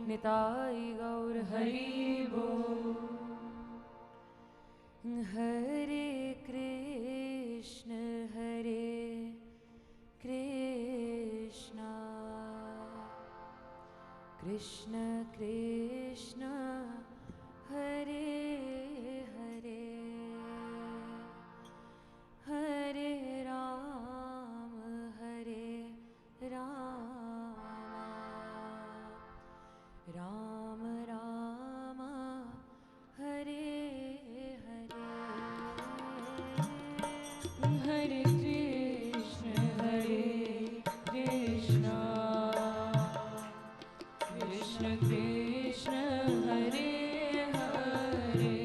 निताई गौर हरि बोल। हरे कृष्ण कृष्ण कृष्ण हरे हरे, हरे राम राम राम हरे हरे। हरे कृष्ण कृष्ण कृष्ण हरे हरे,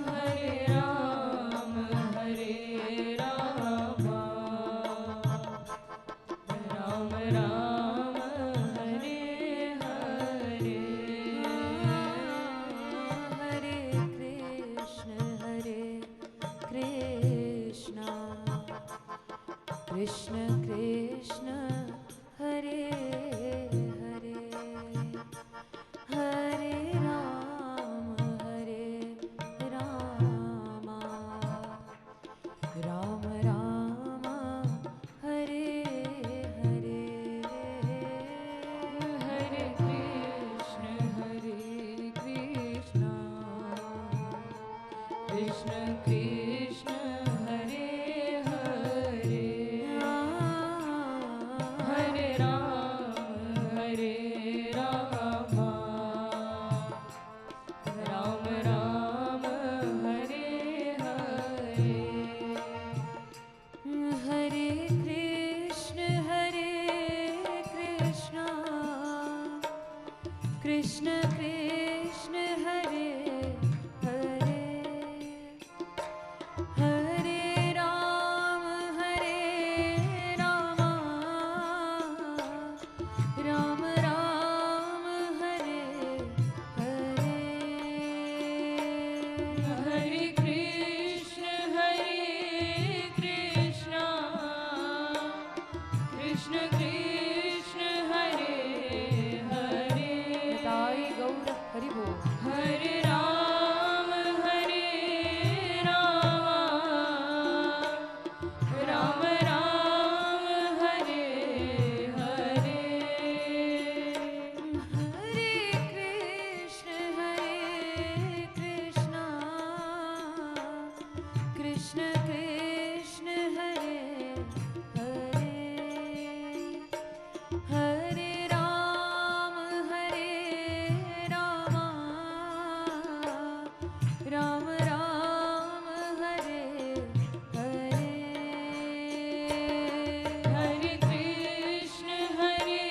हरे राम राम राम हरे हरे। हरे कृष्ण कृष्ण कृष्ण हरे हरे, हरे राम राम राम हरे हरे। हरे कृष्ण कृष्ण कृष्ण हरे हरे, हरे राम राम राम हरे हरे। हरे कृष्ण कृष्ण कृष्ण हरे हरे, हरे राम राम राम हरे हरे। हरे कृष्ण कृष्ण कृष्ण हरे हरे, निताई गौर हरि बोल। हरे राम राम हरे हरे। हरे कृष्ण कृष्ण कृष्ण हरे हरे, हरे राम राम हरे हरे। हरे कृष्ण हरि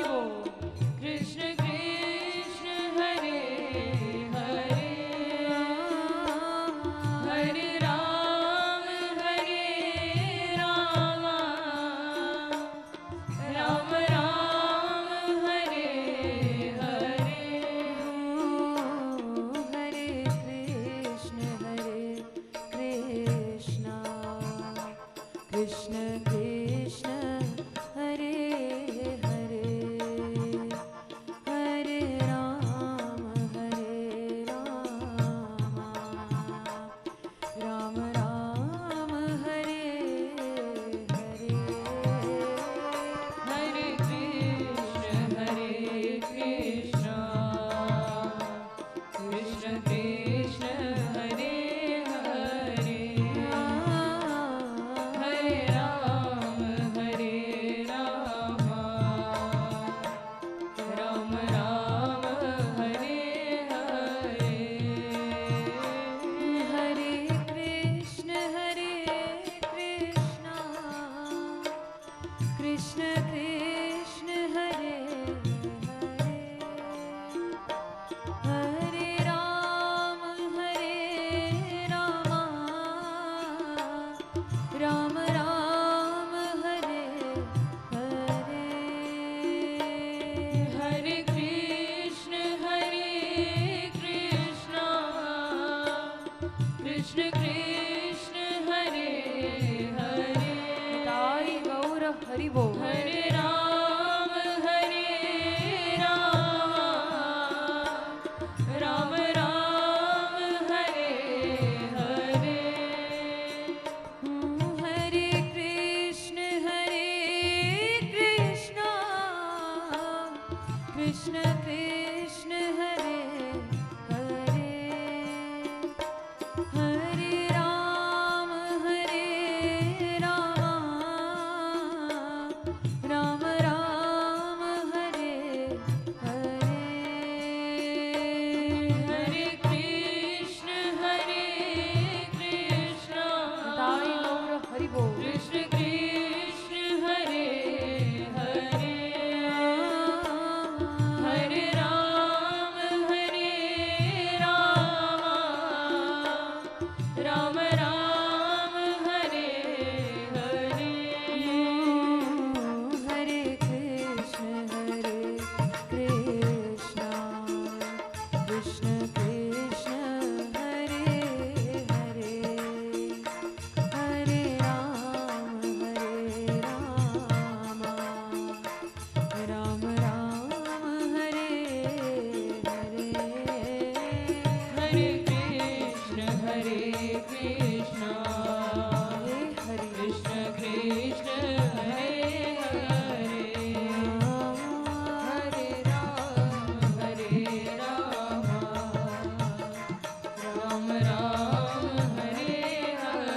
बोल। कृष्ण कृष्ण हरे हरे, हरे राम राम हरे हरे। हरे कृष्ण कृष्ण कृष्ण हरे हरे, हरे राम राम हरे हरे। हरे कृष्ण कृष्ण कृष्ण हरे हरे, हरे राम राम हरे हरे। हरे कृष्ण कृष्ण कृष्ण हरे हरे, हरे राम राम हरे हरे। हरे कृष्ण कृष्ण कृष्ण हरे हरे, निताई गौर हरि बोल। हरे राम राम राम हरे हरे। हरे कृष्ण कृष्ण कृष्ण हरे हरे। हरे राम राम राम हरे हरे। हरे कृष्ण दाई गौर हरि बोल। कृष्ण कृष्ण हरे हरे। हरे राम राम राम हरे हरे। हरे कृष्ण कृष्ण कृष्ण हरे हरे। हरे राम राम राम हरे हरे। हरे कृष्ण कृष्ण हरे कृष्ण कृष्ण हरे हरे। हरे राम राम राम हरे हरे।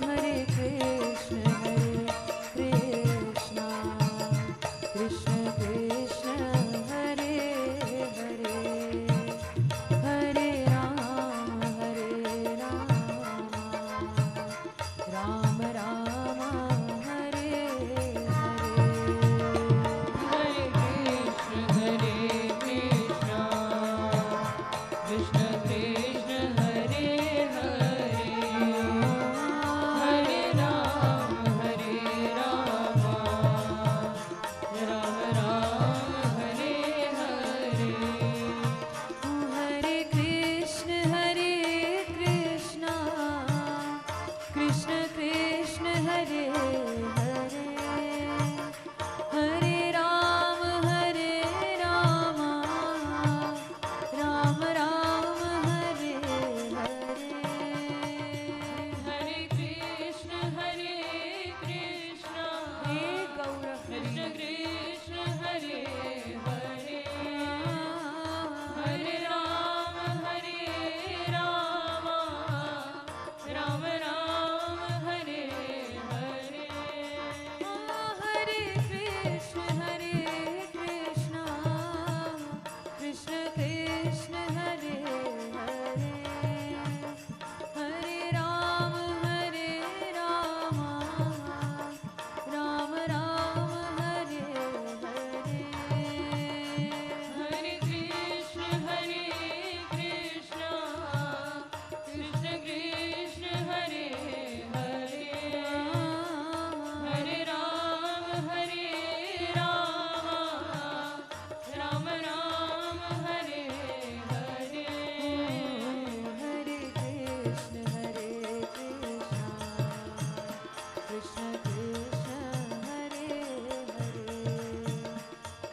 हरे कृष्ण कृष्ण कृष्ण हरे हरे। हरे राम राम राम हरे हरे। हरे कृष्ण कृष्ण कृष्ण हरे हरे। हरे राम राम राम हरे हरे। हरे कृष्ण कृष्ण कृष्ण हरे हरे। हरे राम राम राम हरे हरे। हरे कृष्ण हे गौर कृष्ण कृष्ण हरे हरे। हरे राम राम हरे हरे। हरे कृष्ण कृष्ण कृष्ण हरे हरे। हरे राम राम हरे हरे। हरे कृष्ण कृष्ण कृष्ण हरे हरे। हरे राम राम हरे हरे। हरे कृष्ण कृष्ण कृष्ण हरे हरे।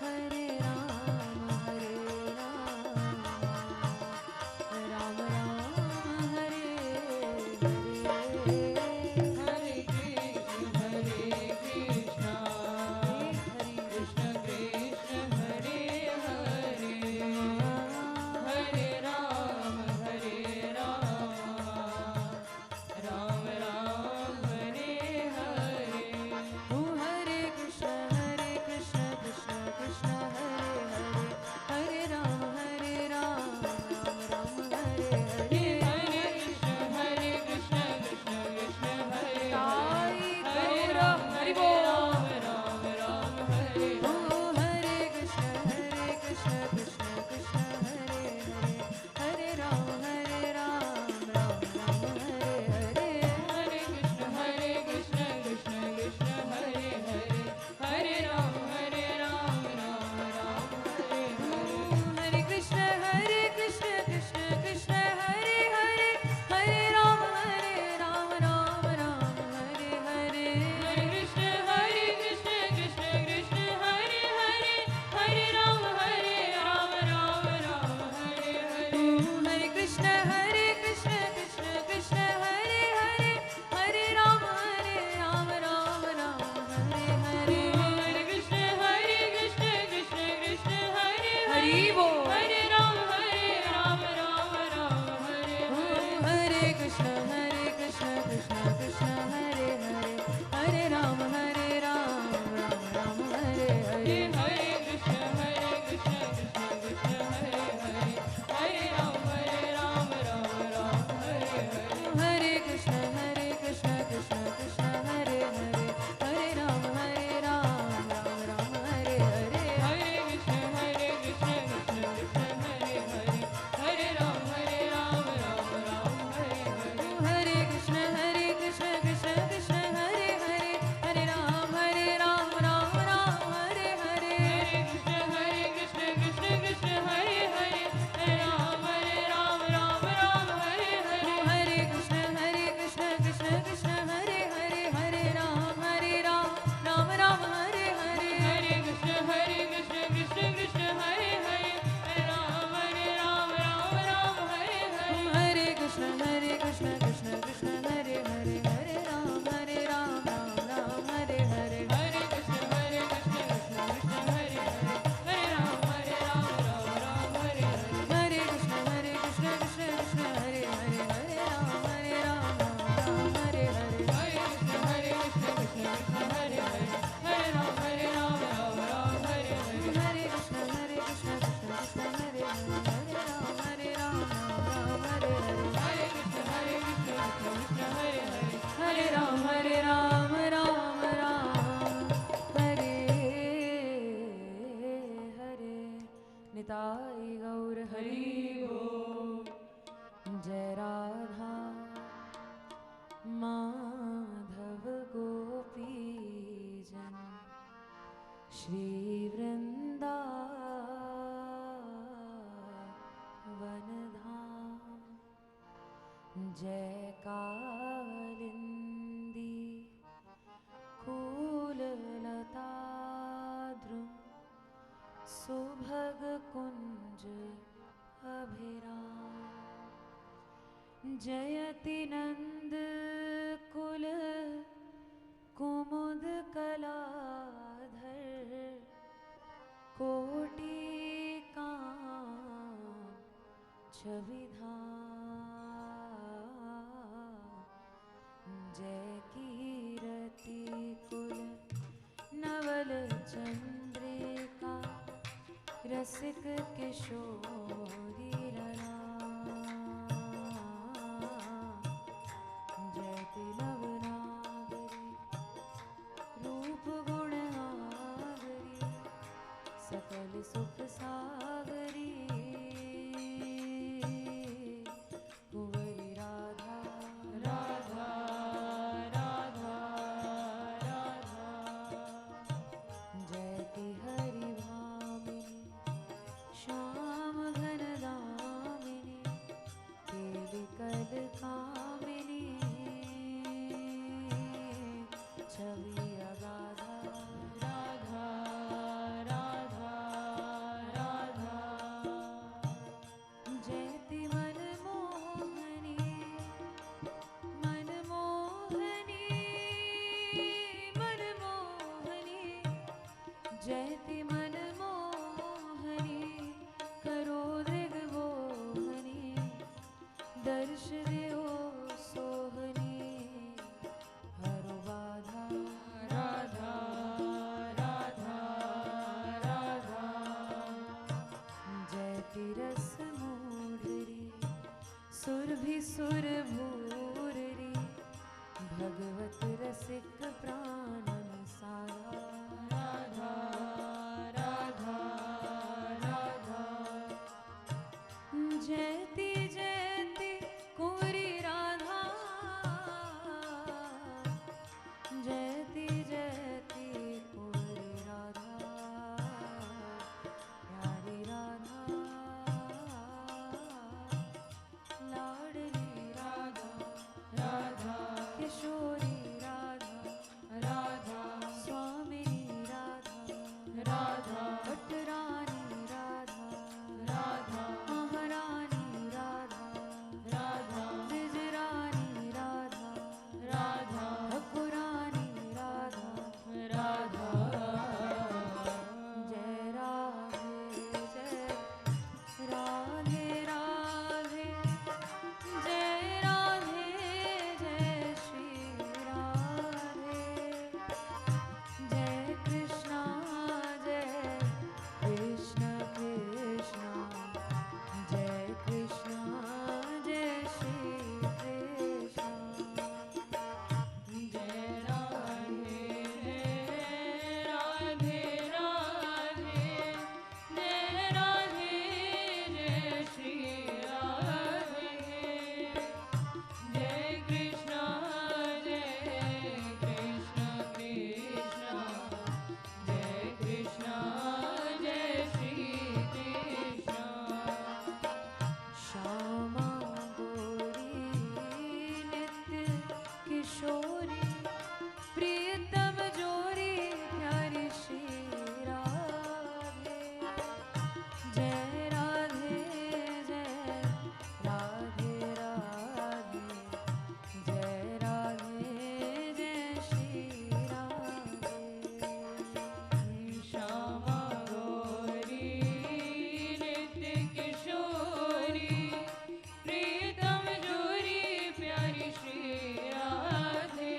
हरे राम राम हरे हरे। हरे कृष्ण कृष्ण कृष्ण हरे हरे। हरे राम राम हरे हरे। श्री वृंदावन धाम। जय कालिंदी कूललता द्रुम सुभग कुंज अभिराम। जयति नंद कुल कुमुद कलाधर कोटि काम छविधाम। जय कीरति कुल नवल चंद्रिका रसिक किशोरी जयति नवनागरी रूप गुण आगरी सकल सुख सागरी। कुंवरी राधा राधा राधा राधा। जयति हरि भामिनी श्याम घन दामिनी केली कल कामिनी छवि अगाधा। राधा राधा राधा। जयति मनमोहनी मनमोहनी मनमोहनी। जयति मनमोहनी करो दृग्मोहनी दर्श देओ सोहनी हरो बाधा। राधा राधा राधा। जयति रस मूढ़री सुरभि सुर भूररी भगवत रसिक प्राणन सारा। राधा राधा राधा। जयति जयति कुंवरी राधा जयति जयति कुंवरी राधा प्यारी राधा लाडली राधा राधा किशोरी राधा राधा स्वामिनी राधा राधा भट्टरानी राधा राधा महारानी राधा राधा ब्रजरानी राधा राधा ठकुरानी राधा। राधा। जय राधे जय राधे राधे जय राधे जय श्री राधे। जय कृष्णा कृष्ण जय कृष्णा जय श्री कृष्ण। जय राधे राधे राधे। जय राधे जय श्री राधे। जय कृष्णा कृष्ण जय कृष्णा जय श्री कृष्ण। श्यामा गौरी नित्य किशोरी प्रियतम जोरी प्यारी श्री राधे। जय राधे जय राधे राधे जय राधे जय श्री राधे। श्यामा गौरी नित्य किशोरी प्रीतम जोरी प्यारी श्री राधे।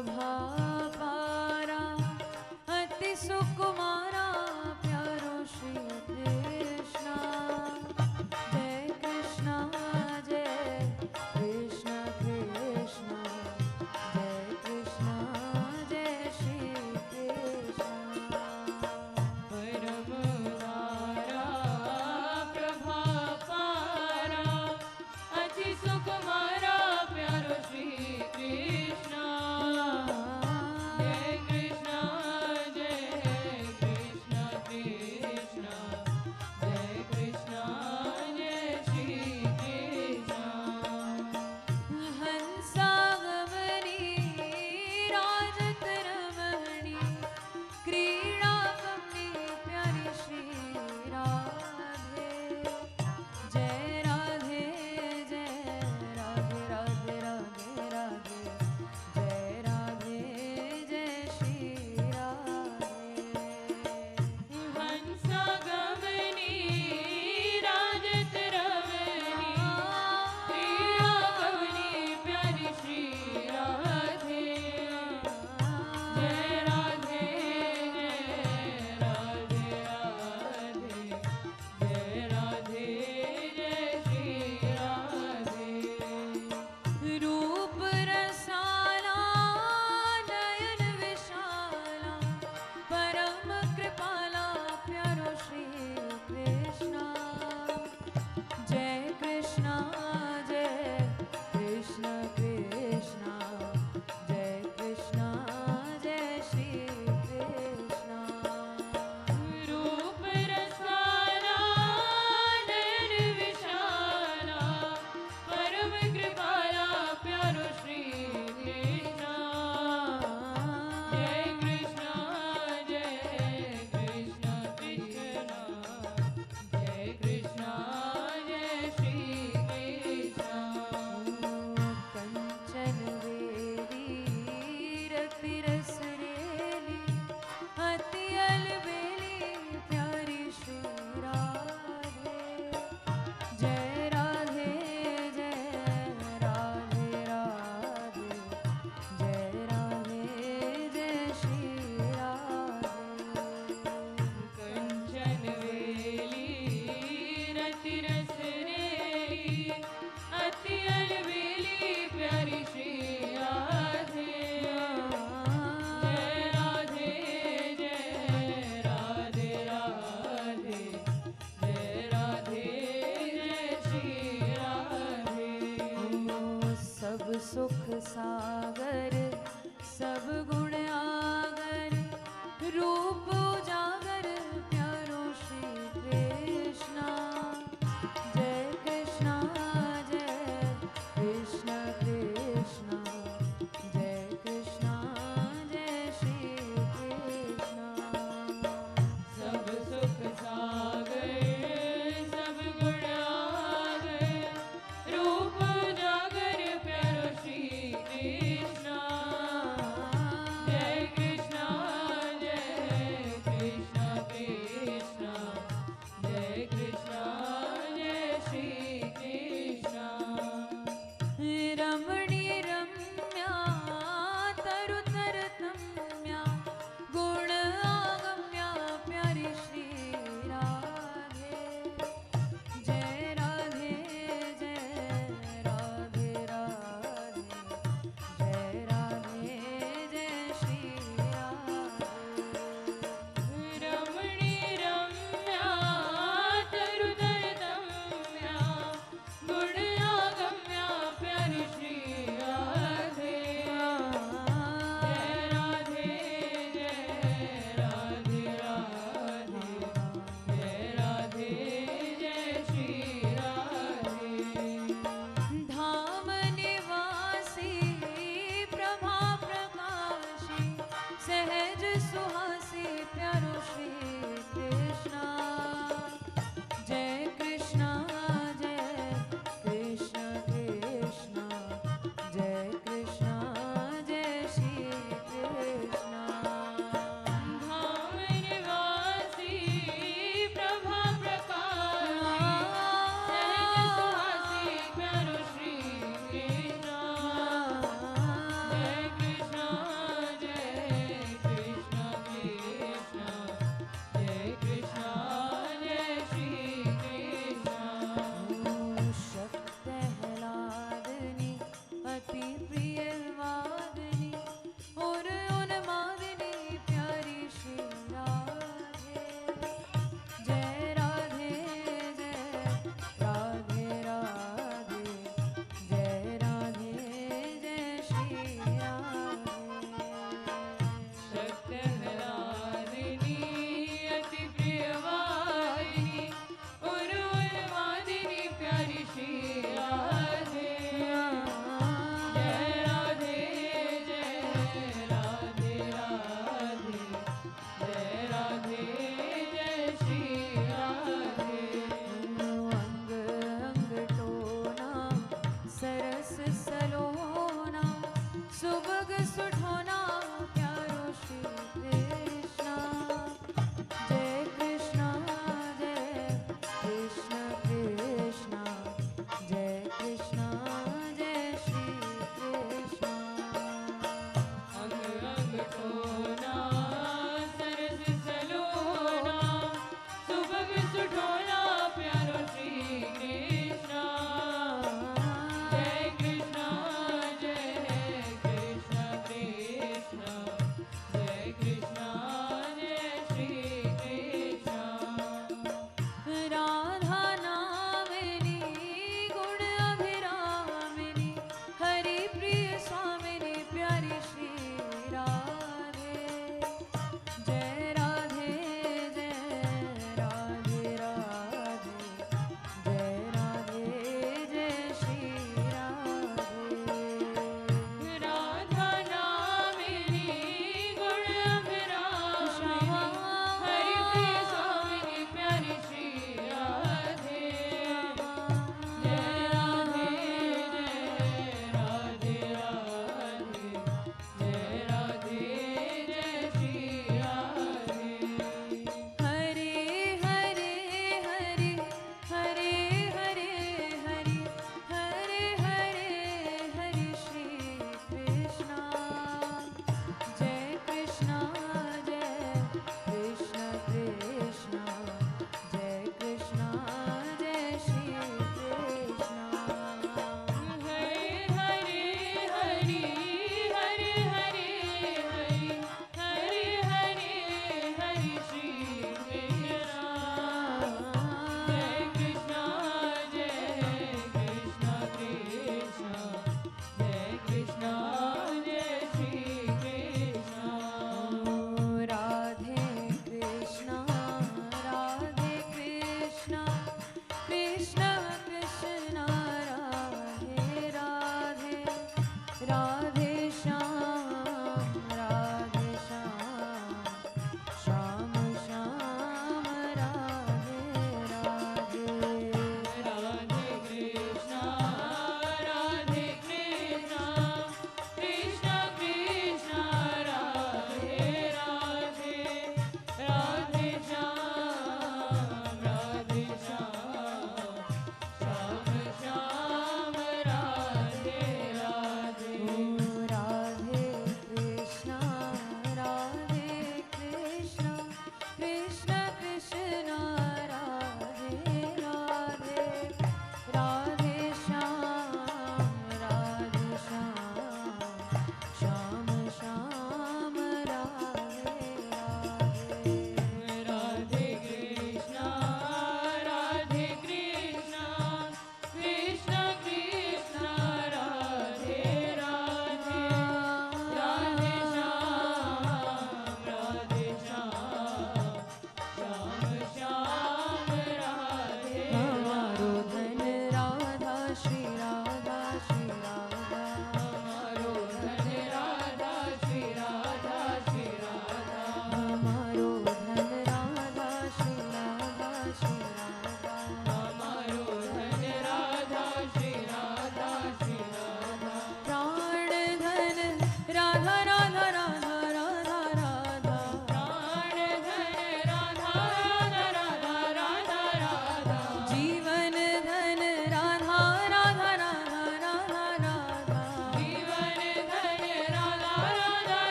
प्रभा पारा अति सुकुमारा प्यारो श्री कृष्णा जय कृष्णा जय कृष्णा कृष्णा जय कृष्णा जय श्री कृष्णा परम धारा प्रभा पारा अति सुकुमारा प्यारो श्री कृष्णा जय कृष्णा कृष्णा जय कृष्णा जय श्री कृष्णा हंसागमनी राजत रमणी क्रीड़ा कमनी प्यारी श्री राधे जय राधे जय राधे राधे राधे राधे जय राधे जय श्री राधे हंसागमनी राजत रमणी क्रीड़ा कमनी प्यारी श्री राधे जय राधे जय राधे जय श्री राधे रूप रसाला नयन विशाला परम कृपाला प्यारो श्री कृष्णा जय कृष्णा जय कृष्णा कृष्णा जय कृष्णा जय श्री कृष्णा रूप रसाला नयन विशाला परम कृपाला प्यारो श्री कृष्णा जय कृष्णा कृष्णा जय कृष्णा जय श्री कृष्णा कंचन वेली रति रस रेली अति अलबेली प्यारी श्री राधे जय राधे जय राधे राधे जय राधे जय श्री राधे कंचन वेली रति रस रेली अति अलबेली प्यारी श्री राधे जय राधे जय राधे जय श्री राधे सब सुख सागर सब गुण आगर रूप उजागर प्यारो श्री कृष्णा जय कृष्णा कृष्णा जय कृष्णा जय श्री कृष्णा सब सुख सागर सब गुण आगर रूप जागर प्यारो श्री कृष्णा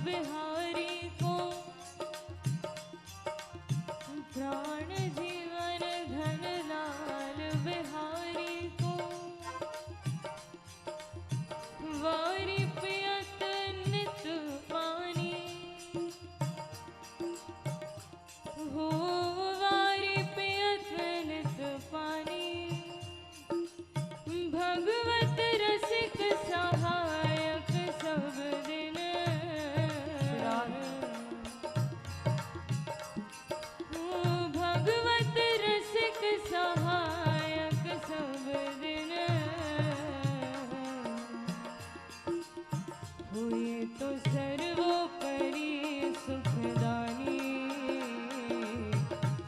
बिहारी को प्राण जीवन धन लाल बिहारी को वारी पियत नित पानी हो वारी पियत नित पानी भगवत रसिक सहायक सब दिन भगवत रसिक सहायक सब दिन हुए तो सर्वोपरि सुखदानी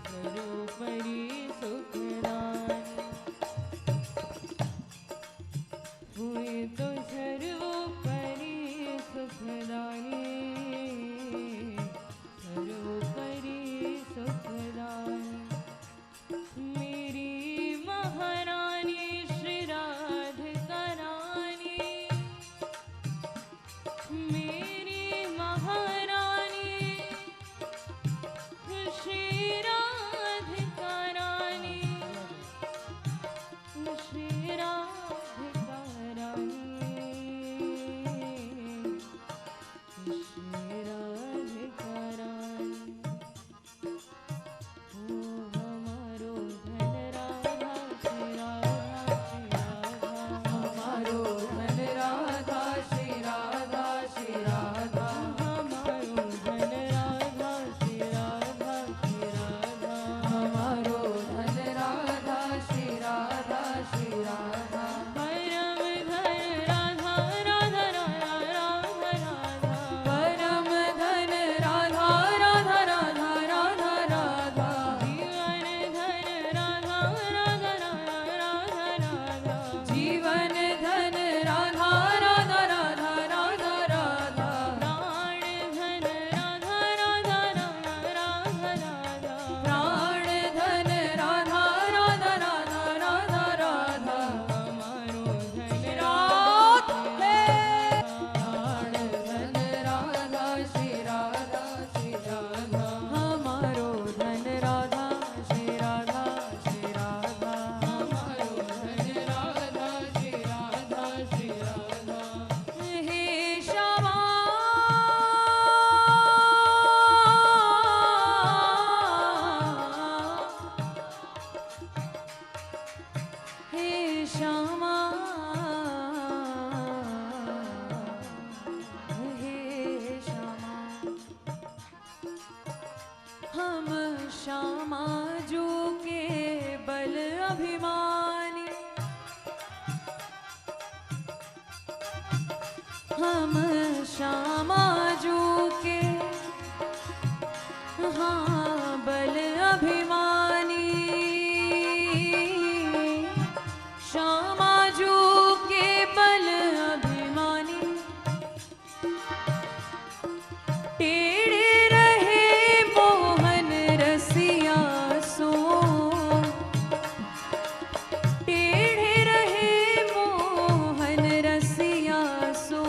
सर्वोपरि सुखदानी हुए तो सर्वोपरि सुखदानी सर्वोपरि सुखदानी मेरी महारानी श्री राधिका रानी मेरी महारानी श्री राधिका रानी श्री राधिका रानी श्री राधिका रानी ओ हमारो धन राधा श्री राधा श्री राधा हमारो धन राधा श्री राधा श्री राधा हमारो धन राधा श्री राधा श्री राधा हमारो धन राधा श्री राधा श्री राधा परम धन राधा राधा राधा राधा राधा परम धन राधा राधा राधा राधा राधा जीवन धन राधा राधा राधा राधा राधा जीवन धन राधा राधा राधा राधा राधा प्राण धन राधा राधा राधा राधा हमारो धन राधा श्री राधा श्री राधा हमारो धन राधा श्री राधा श्री राधा हे श्यामा हे श्यामा हे श्यामा हम श्यामा जो के बल अभिमानी हम श्यामा जो के हाँ बल अभिमानी श्यामा जो के बल अभिमानी टेढ़े रहे मोहन रसिया सो टेढ़े रहे मोहन रसिया सो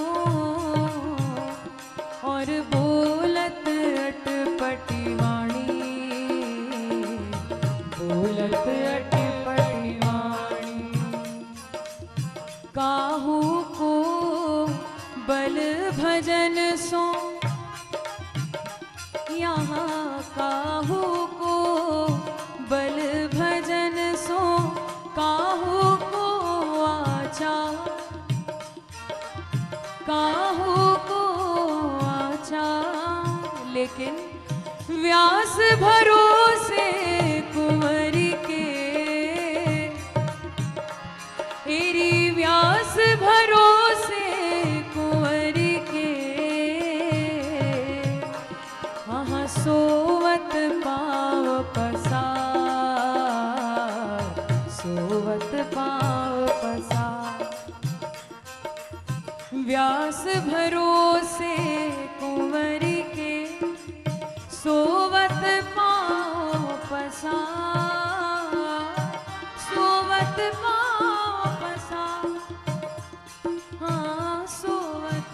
और बोलत अटपटी वाणी बोलत अटपटी वाणी काहू को बल भजन सो यहाँ काहू को बल भजन सो काहू को आचा काहू को आचा लेकिन व्यास भरोसे कुंवरी के एरी व्यास भरोसे कुंवरी के हाँ सोवत पाव पसार सोवत पाव पसार व्यास भरोसे कुंवरी के सोवत पाव पसार सोवत पाव पसार हाँ सोवत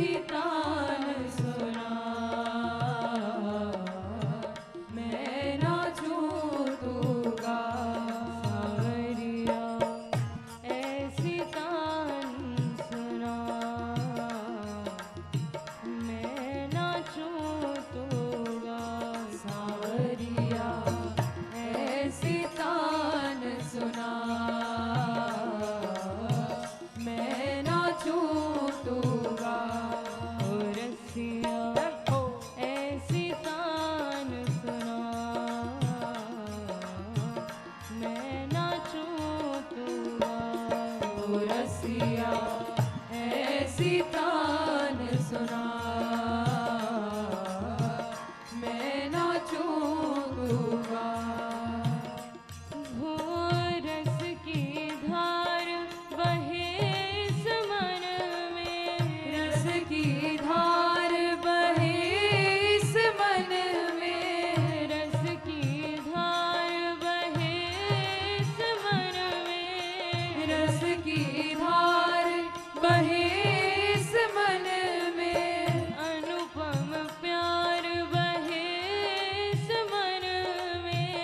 ऐसी तान सुना, मैं नाचूं तू गा। सावरिया ऐसी तान सुना, मैं नाचूं तू गा। सावरिया ऐसी तान सुना, मैं नाचूं तू गा। ओ रसिया ऐसी तान सुना, मैं नाचूं तू गा। ओ रसिया ऐसी तान सुना, मैं नाचूं तू गा। भोर रस की धार बहे इस मन में, रस की धार बहे इस मन में, रस की धार बहे इस मन में, रस की धार बहे इस मन में, अनुपम प्यार बहे इस मन में,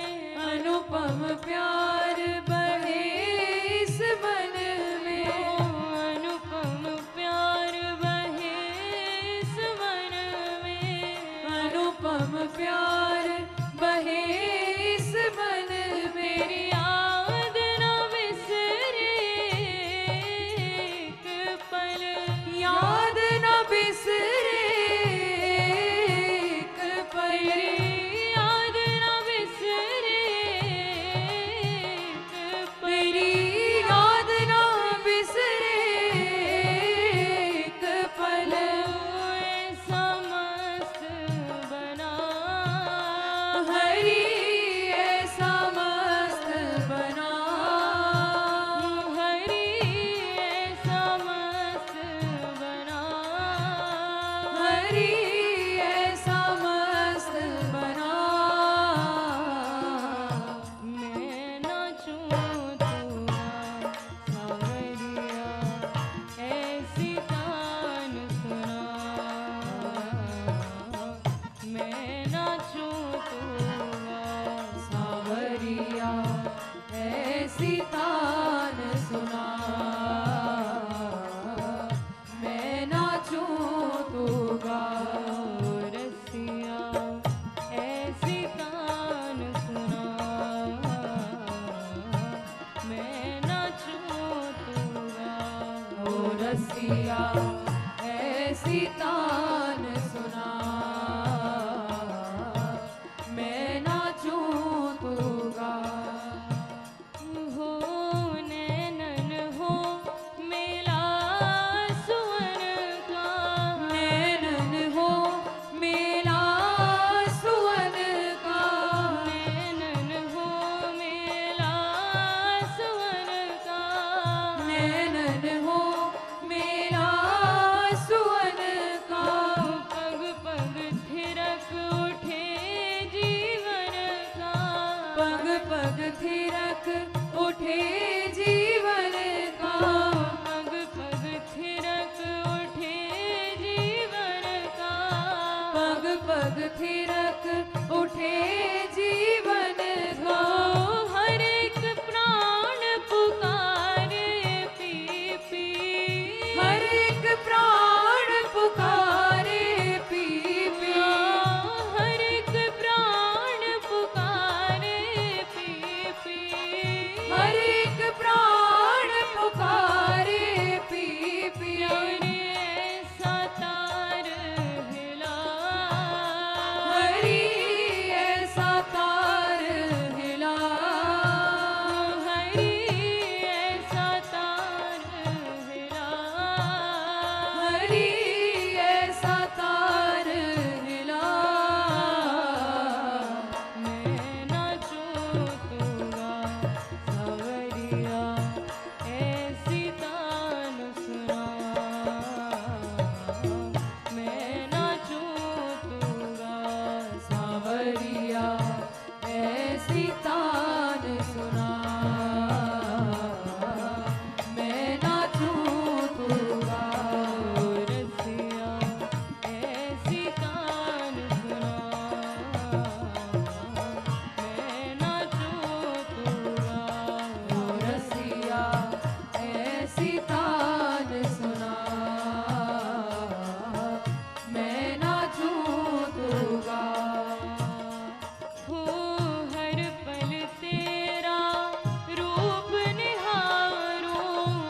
अनुपम प्यार बहे इस मन में, अनुपम प्यार बहे इस मन में, अनुपम प्यार बहे इस मन में। मेरी याद न बिसरे एक पल, याद न बिसरे एक पल, मेरी याद न बिसरे एक पल, मेरी याद न बिसरे एक पल। ऐसा मस्त बना हरि ऐसा मस्त बना, हरि ऐसा मस्त बना, हरि ऐसा मस्त बना। मैं नाचूं तू गा। सावरिया ऐसी तान सुना, मैं नाचूं तू गा। सावरिया ऐसी तान सुना, मैं नाचूं तू गा। रसिया ऐसी तान सुना, मैं नाचूं तू गा। ओ रसिया ऐसी तान सुना, मैं नाचूं तू गा। हो नैनन हो मेला सुवन का, नैनन हो मेला सुवन का, नैनन हो मेला सुवन का, नैनन हो मेला सुवन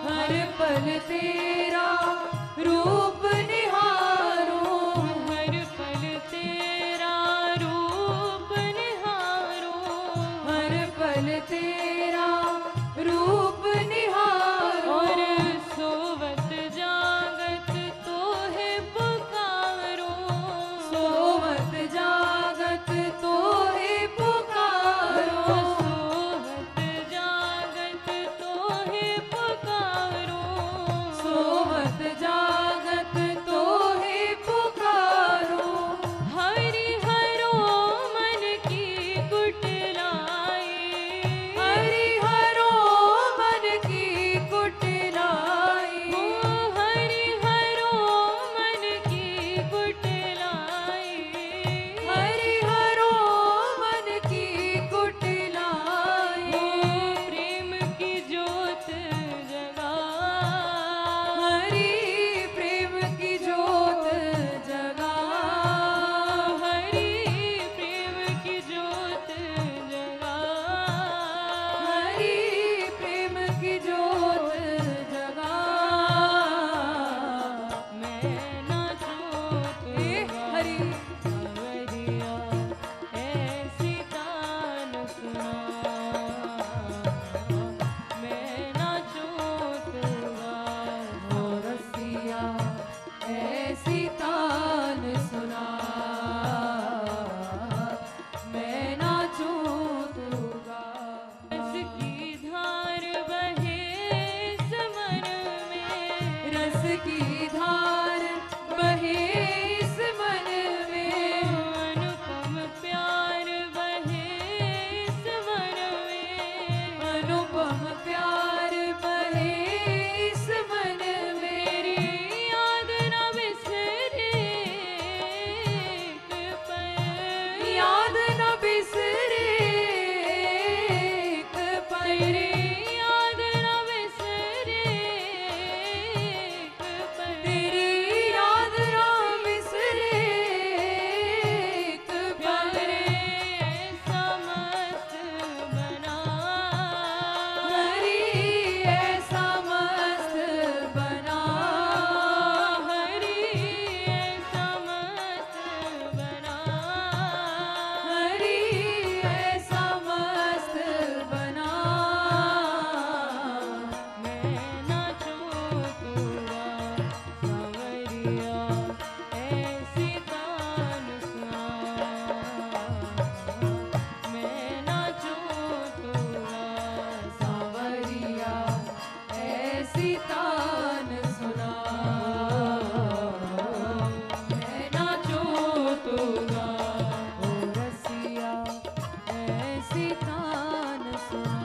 हर पल तेरा रूप निहारूं, हर पल तेरा रूप निहारूं, हर पल तेरा रूप निहारूं, और सोवत जागत तो है पुकारूं, सोवत जागत तो है पुकारूं, सोवत जागत तो है पुकारूं, सोवत जागत तो है पुकारूं, हरि हरो मन की कुटिलाई, हरि हरो मन की कुटिलाई, ओ हरि हरो मन की कुटिलाई, हरि हरो मन की कुटिलाई, ओ प्रेम की ज्योत जगा, हरि प्रेम की ज्योत जगा, हरि प्रेम की ज्योत जगा, हरि प्रेम की ज्योत जगा, मैं नाचूं हे हरि सांवरिया ऐसी तान सुना, मैं नाचूं ओ रसिया ऐसी तान सुना, मैं नाचूं तू गा, रस की धार बहे इस मन में, रस की धार बहे इस मन में, अनुपम प्यार बहे इस मन में, अनुपम प्यार बहे इस मन में, मेरी याद न बिसरे एक पल, याद न बिसरे एक पल, तेरी याद न बिसरे एक पल, तेरी याद न बिसरे एक पल, ऐसा मस्त बना, हरि ऐसा मस्त बना, हरि ऐसा मस्त बना, हरि ऐसा मस्त बना, मैं नाचूं तू गा सांवरिया ऐसी तान सुना, मैं नाचूं तू गा सांवरिया ऐसी तान सुना, मैं नाचूं तू गा, ओ रसिया ऐसी तान सुना,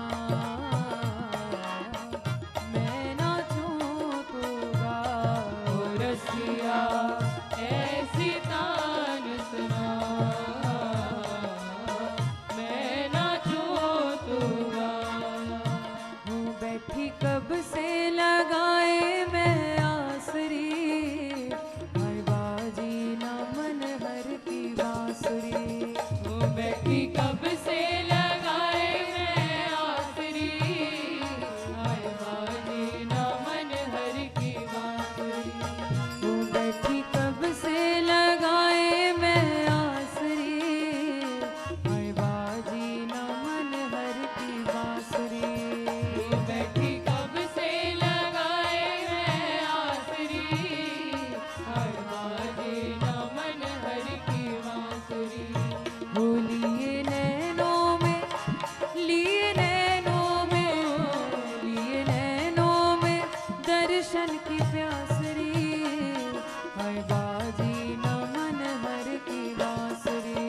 मैं नाचूं तू गा, ओ रसिया ऐसी तान सुना, मैं नाचूं तू गा, हूँ बैठी कब से लगाए मैं आसरी, हाय बाजी ना मन हर की बांसुरी, वो बैठी कब से लगाए मैं आसरी, हाय बाजी ना मन हर की बांसुरी, हूँ बैठी कब से लगाए मैं आसरी, हाय बाजी ना मन हर की बांसुरी, वो बैठी कब से लगाए मैं आसरी, हाय बाजी ना मन हर की बांसुरी, हो लिए नैनों में, लिए नैनों में, लिए नैनों में दर्शन की प्यासरी, हाय बाजी ना मन हर की बांसुरी,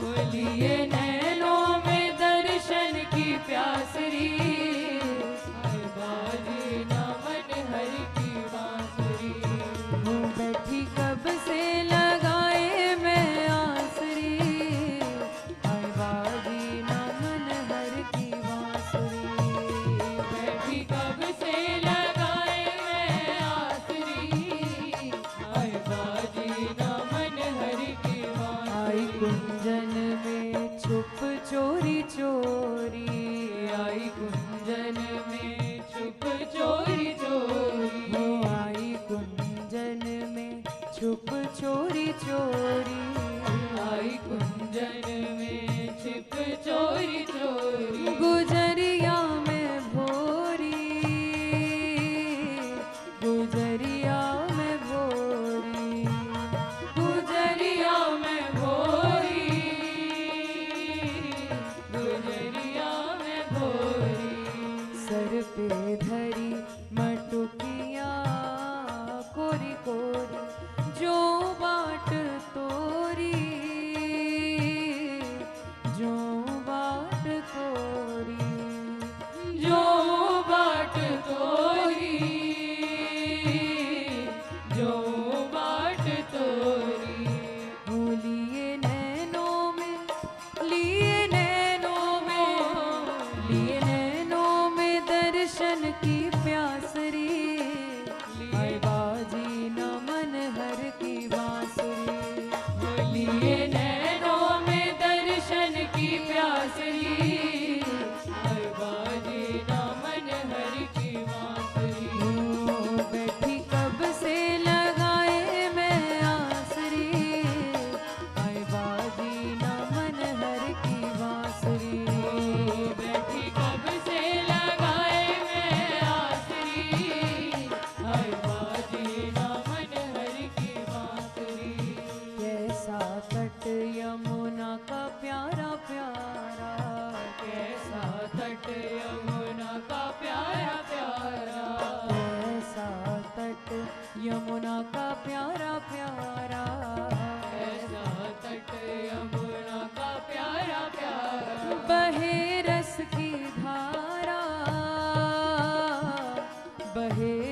बोलिए नैनों में दर्शन की प्यासरी, हाय बाजी ना मन हर की बांसुरी, हूँ बैठी कब से लगाए मैं आसरी, हाय बाजी ना मन हर की बांसुरी, बैठी कब से लगाए मैं आसरी,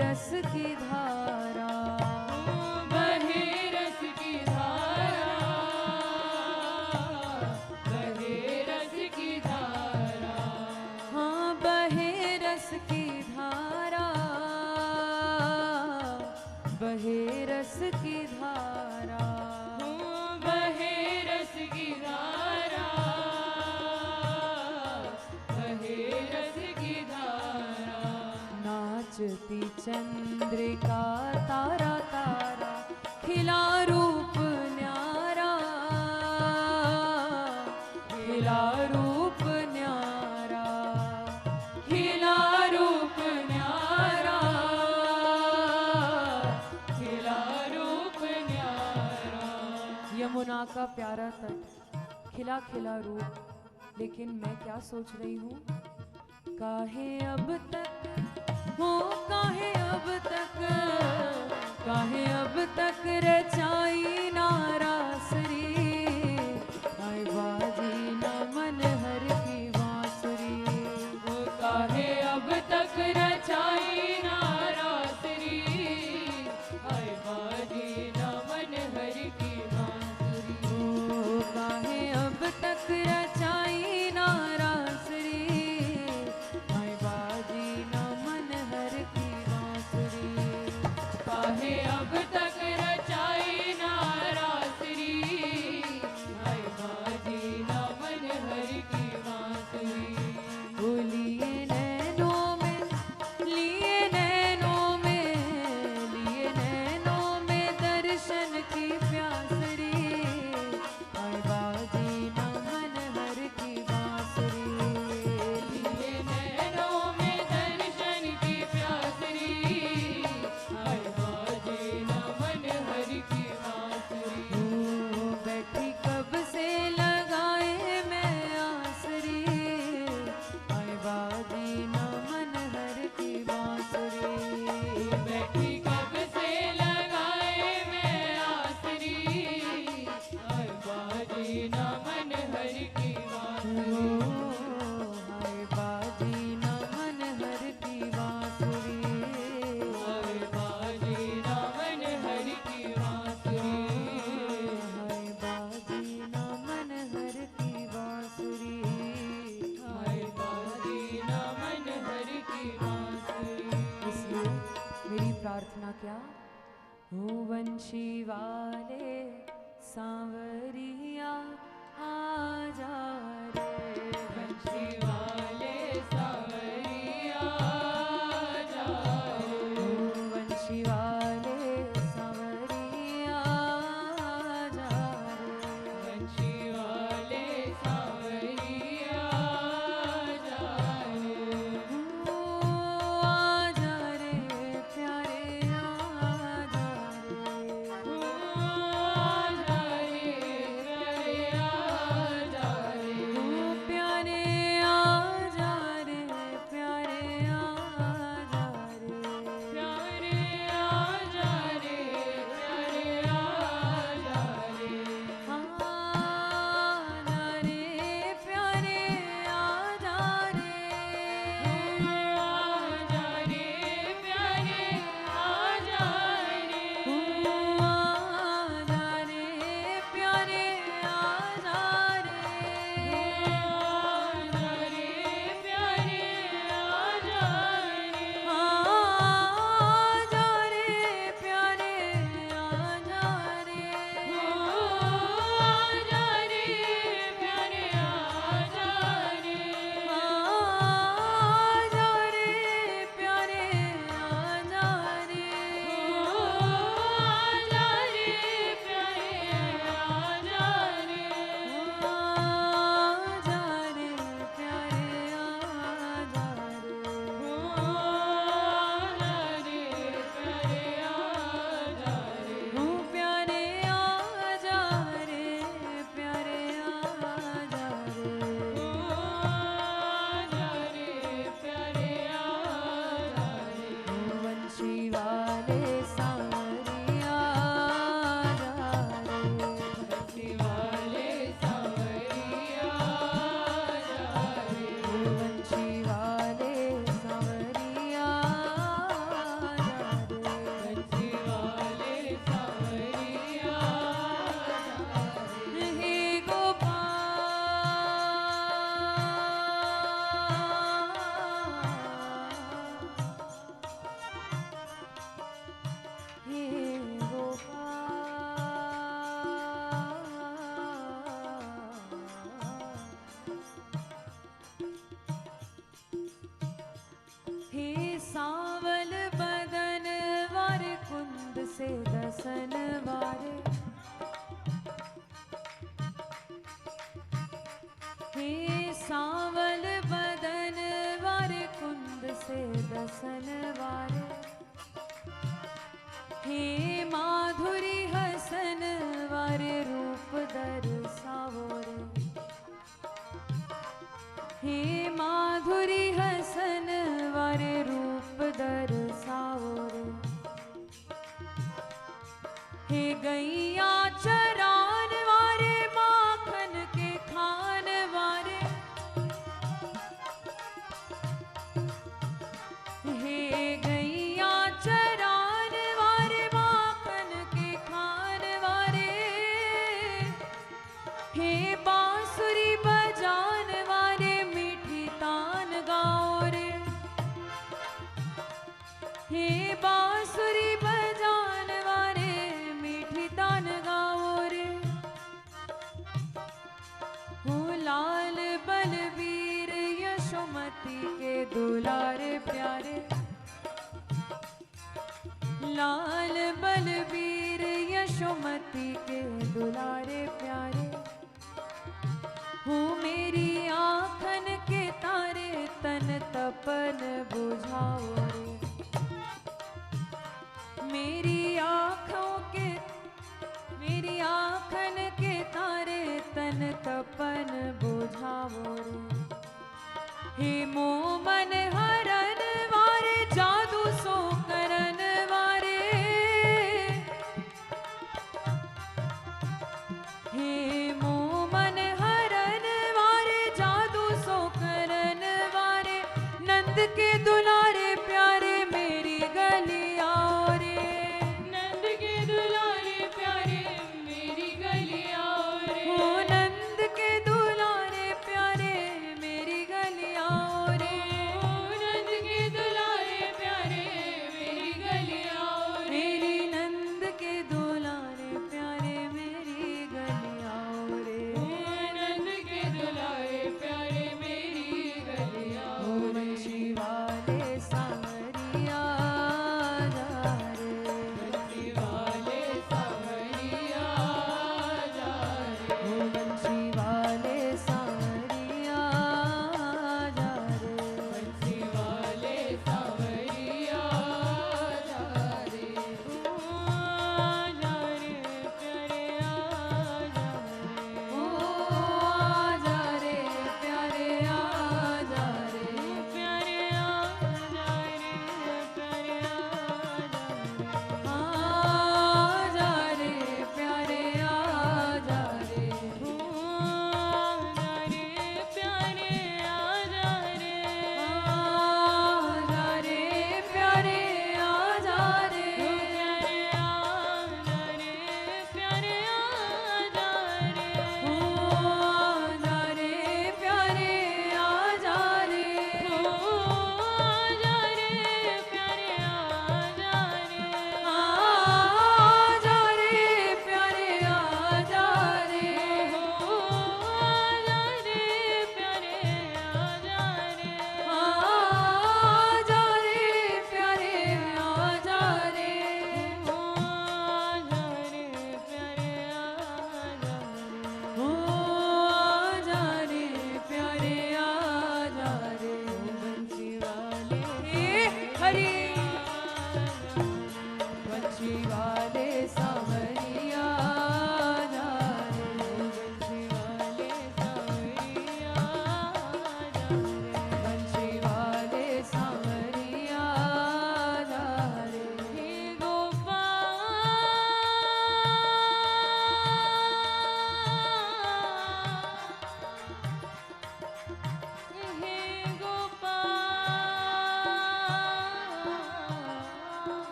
रस की धारा, बहे रस की धारा, बहे रस की धारा, हाँ बहे रस की धारा, बहे रस की धारा, बहे रस की धारा, बहे रस की धारा, नाचती चंद्रिका तारा तारा, खिला रूप न्यारा, खिला रूप न्यारा, खिला रूप न्यारा, खिला रूप न्यारा। यमुना का प्यारा तट, खिला खिला रूप, लेकिन मैं क्या सोच रही हूँ, काहे अब तक हो, काहे अब तक, काहे अब तक रचाई नारासरी, आए बाजी न मन हर की बांसुरी, काहे अब तक रचाई नारासरी, हाय बाजी न मन हर की बांसुरी। काहे अब तक रचाई नारासरी, आए बाजी न मन हर की बांसुरी, काहे अब तक रचाई नारासरी, हाय बाजी न मन हर की बांसुरी। लिए नैनों में, लिए नैनों में, लिए नैनों में दर्शन की प्यासरी, आए बाजी न मन हर की बांसुरी, लिए नैनों में दर्शन की प्यासरी, हाय बाजी न मन हर की बांसुरी। बैठी कब से लगाए मैं आसरी, आए बाजी न मन हर की बांसुरी, बैठी कब से लगाए मैं आसरी, हाय बाजी न मन हर की बांसुरी। हाय बाजी न मन हर की बांसुरी, हाय बाजी न मन हर की बांसुरी। हाय बाजी न मन हर की बांसुरी, हाय बाजी न मन हर की बांसुरी। इसलिए मेरी प्रार्थना क्या, हो वंशी वाले सांवरिया आजा रे, बंशी वाले सांवरिया जा रे, हो वंशी वाले सांवरिया आजा रे, बंशी वाले सांवरिया जा रे। आजा रे प्यारे आजा रे, आजा रे प्यारे आजा रे। प्यारे दसन वारे। हे सांवल बदन वारे कुंद से दसन वारे। हे माधुरी हसन वारे रूप दर्शावो रे। हे माधुरी हसन वारे रूप दर्शावो रे। हे गैया चरान वारे माखन के खान वारे। हे गैया चरान वारे माखन के खान वारे। हे बांसुरी बजान वारे मीठी तान गाओ रे। हे बांसुरी बजान वारे मीठी तान गाओ रे। हो लाल बलबीर यशोमती के दुलारे प्यारे। लाल बलबीर यशोमती के दुलारे प्यारे। हो मेरी आँखन के तारे तन तपन बुझाओ रे। मेरी आँखन के तारे तन तपन बुझाओ रे। हे मोमन हरन वारे जादू सो करन वारे। हे मोमन हरन वारे जादू सो करन वारे। नंद के दुलारे प्यारे मेरी गलिया रे। नंद के दुलारे प्यारे मेरी गलिया रे। हो नंद के दुलारे प्यारे मेरी गलिया रे। हो नंद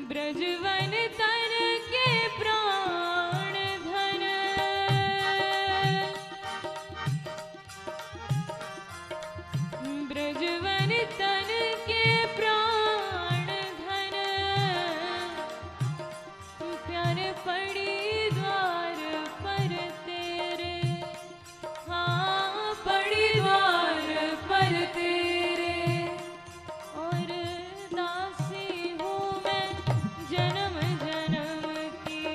ब्रजवन तन के प्राण धन, ब्रजवन तन के प्राण धन, प्यार पड़ी द्वार पर तेरे, हाँ पड़ी द्वार पर तेरे, और दासी हूँ मैं जन्म जन्म की,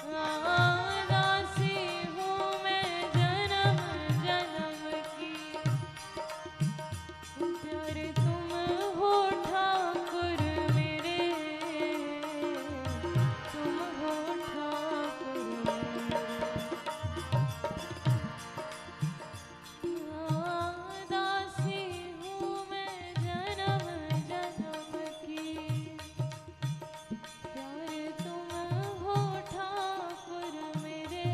हाँ दासी हूँ मैं जन्म जन्म की। प्यार तुम हो ठाकुर मेरे, तुम हो ठाकुर मेरे, हाँ दासी हूँ मैं जन्म जन्म की। प्यार तुम हो ठाकुर मेरे,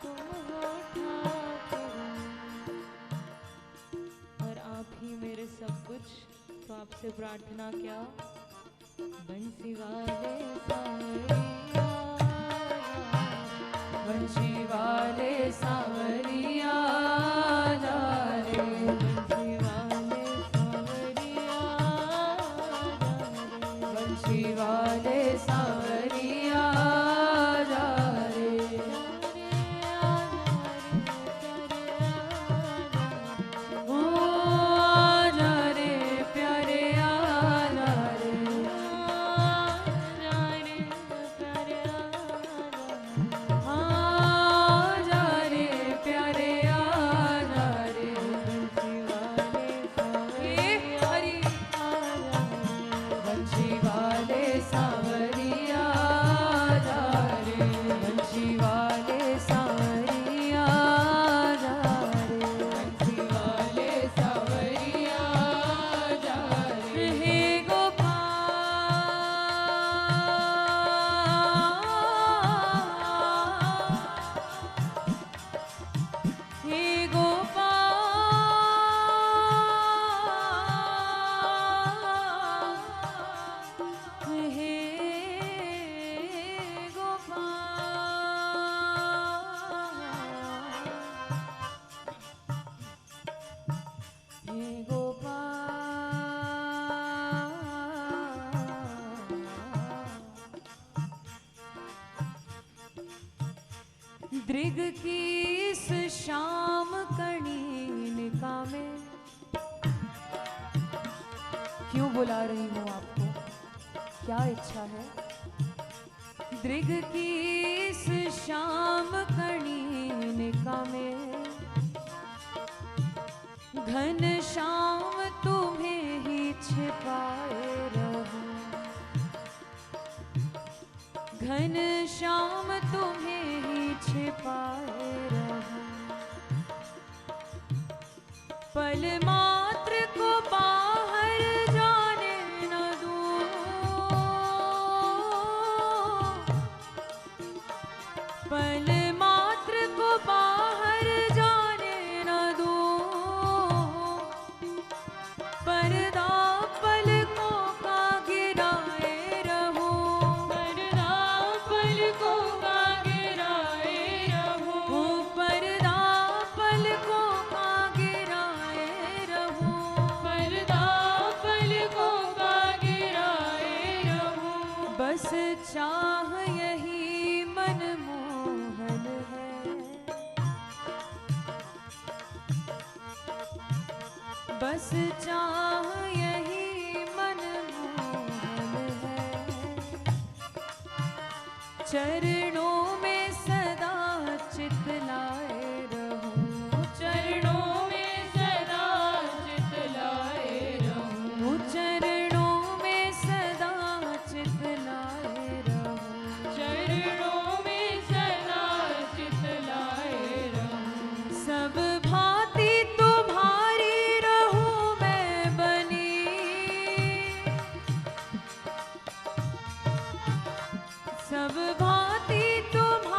तुम हो ठाकुर मेरे। और आप ही मेरे सब कुछ, तो आपसे प्रार्थना क्या, बंसी वाले सावरिया, बंशी वाले सावरिया जा रे, बंसी वाले सावरिया बंशी वाले सावरिया जा रे, ओ जा रे प्यारे आ जा रे, हाँ जा रे प्यारे आ जा रे, हे हरि बंशी वाले सावरिया जा रे, बंशी वाले सावरिया जा रे, बंशी वाले सावरिया जा रे, हे गोपाल, हे गोपाल, हे गोपाल, हे गोपाल। दृग की इस शाम कणिनिका में क्यों बुला रही हूँ आपको, क्या इच्छा है। दृग की इस शाम कणिनिका में घन श्याम तुम्हें ही छिपाए रहूं, घन श्याम तुम्हें ही छिपाए रहूं, पल मात्र को बाहर जाने न दूं, पल मात्र को बाहर जाने न दूं, पर्दा पलकों का गिराए रहूं, पर्दा पलकों का गिराए रहूं, पर्दा पलकों का गिराए रहूं, पर्दा पलकों का गिराए रहूं। बस चाह यही मनमोहन है, बस चाह यही मनमोहन है, चरणों में सदा चित लाए रहूं, चरणों में सदा चित लाए रहूं, चरणों में सदा चित लाए रहूं, चरणों में सदा चित लाए रहूं। सब भांति तुम्हारी रहूं मैं बनी, सब भांति तुम्हारी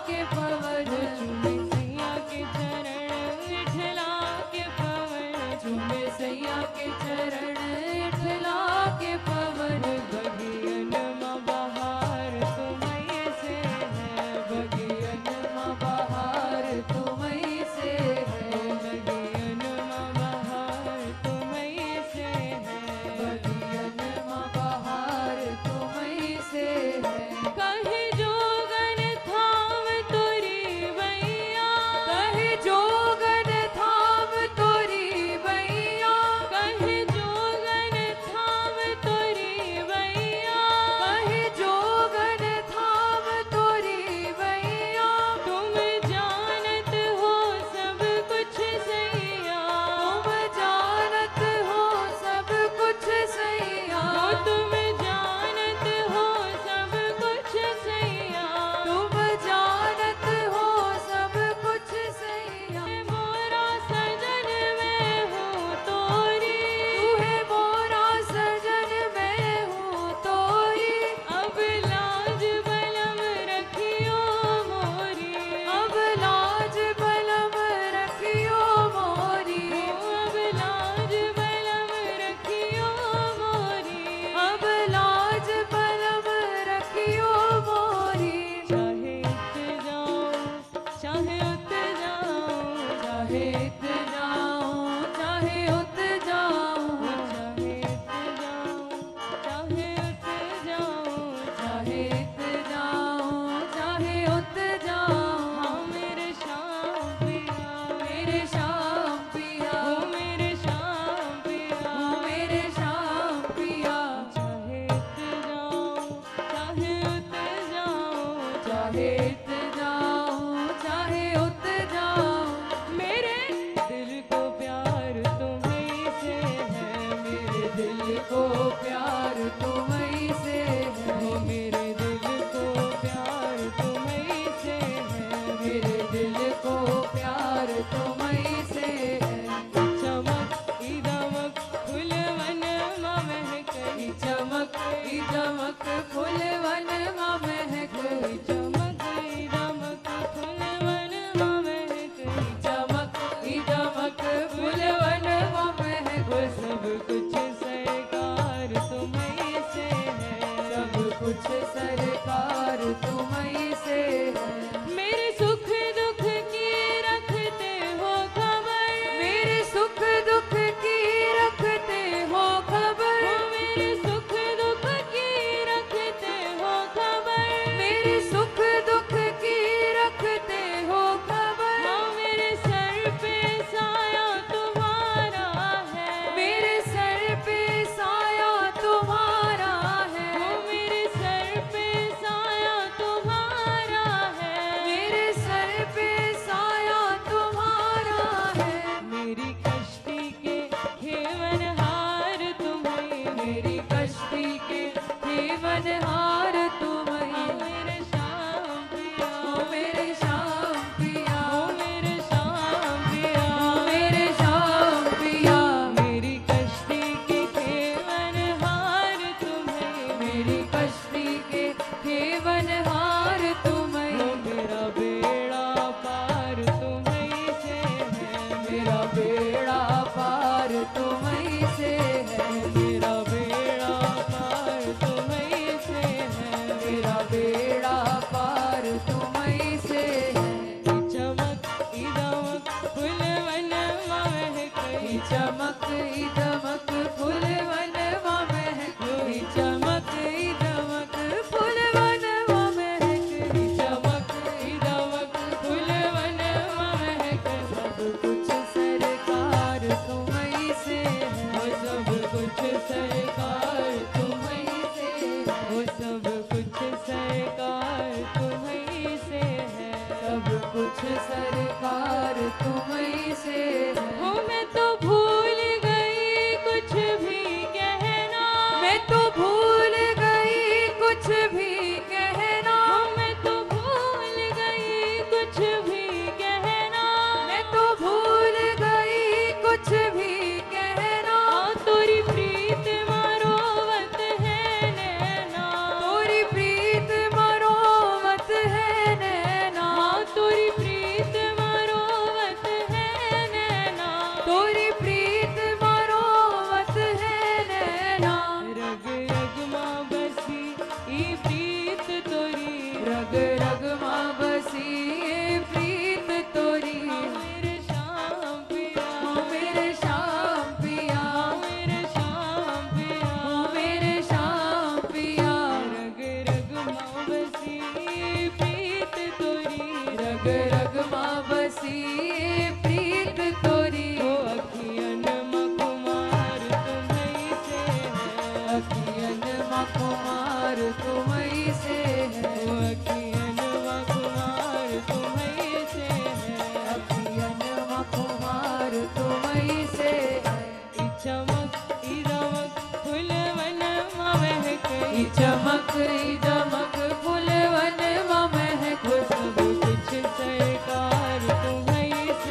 चाहे उत जाऊं हाँ मेरे श्याम पिया, मेरे श्याम पिया ओ मेरे श्याम पिया, ओ मेरे श्याम पिया चाहे उत जाऊं चाहे उत जाऊं, चाहे इत जाऊं चाहे उत जाऊं मेरे दिल को प्यार तुम्हीं से है, मेरे दिल को प्यार तुम्हीं से है ओ मेरे दिल को प्यार तुम्हीं से है, मेरे दिल को प्यार तुम्हीं से है चमक इदमक फुलवन महक, चमक चमक फूलवन माँ महक चमक इदमक फुलवन महक, चमक चमक फूलवन माँ महक वो सब कुछ सरकार तुम्हीं से है, सब कुछ सरकार तुम्हीं से है मेरे सुख दुख की रखते हो खबर, मेरे सुख दुख की रखते हो खबर ओ मेरे सुख दुख की रखते हो खबर, मेरे सुख दुख की रखते हो खबर हाँ मेरे सर पे साया तुम्हारा है, मेरे सर पे साया तुम्हारा है ओ मेरे सर पे साया तुम्हारा है, मेरे सर पे साया तुम्हारा है मेरी कश्ती के खेवन हार तुम्हीं, मेरी कश्ती के जीवन हार तुम्हीं मेरे श्याम पिया, ओ मेरे श्याम पिया ओ मेरे श्याम पिया, ओ मेरे श्याम पिया मेरी कश्ती के खेवन हार तुम्हीं, मेरी कश्ती के जीवन हार तुम्हीं ओ मेरा बेड़ा पार तुम्हीं से है, मेरा बेड़ा पार तुम्हीं से है मेरा बेड़ा पार तुम्हीं से है, मेरा बेड़ा पार तुम्हीं से है चमक इदमक फुलवन महक, चमक दमक फूलवन माँ महक चमक दमक फूलवन माँ महक चमक दमक फूलवन माँ महक सब कुछ सरकार तुम्हीं से है वो सब कुछ सरकार तुम्हीं से है वो सब कुछ सरकार तुम्हीं से है, सब कुछ सरकार तुम्हीं से है हो मैं तो भूल गई कुछ भी कहना, मैं तो भूल गई कुछ भी कहना हो मैं तो भूल गई कुछ भी कहना, मैं तो भूल गई कुछ भी कहना तोरी प्रीत मरोवत है नैना, तोरी प्रीत मरोवत है नैना तोरी प्रीत मरोवत है नैना, तोरी प्रीत मरोवत है नैना रग रग माँ बसी ई प्रीत तोरी, रग रग माँ बसी ये प्रीत तोरी मेरे श्याम पिया, ओ मेरे श्याम पिया मेरे श्याम पिया, ओ मेरे श्याम पिया रग रग माँ बसी प्रीत तोरी, रग रग माँ बसी ये प्रीत तोरी ओ अखियन मकुमार तुम्हीं से है, अखियन मकुमार तुम्हीं से है ओ अखियन मकुमार तुम्हीं से है, अखियन मकुमार तुम्हीं से है चमक इदमक फुलवन महक, चमक दमक फूलवन माँ महक वो सब कुछ सरकार तुम्हीं से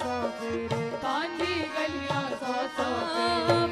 सौ फेरे कांजी गलियां 100 100 फेरे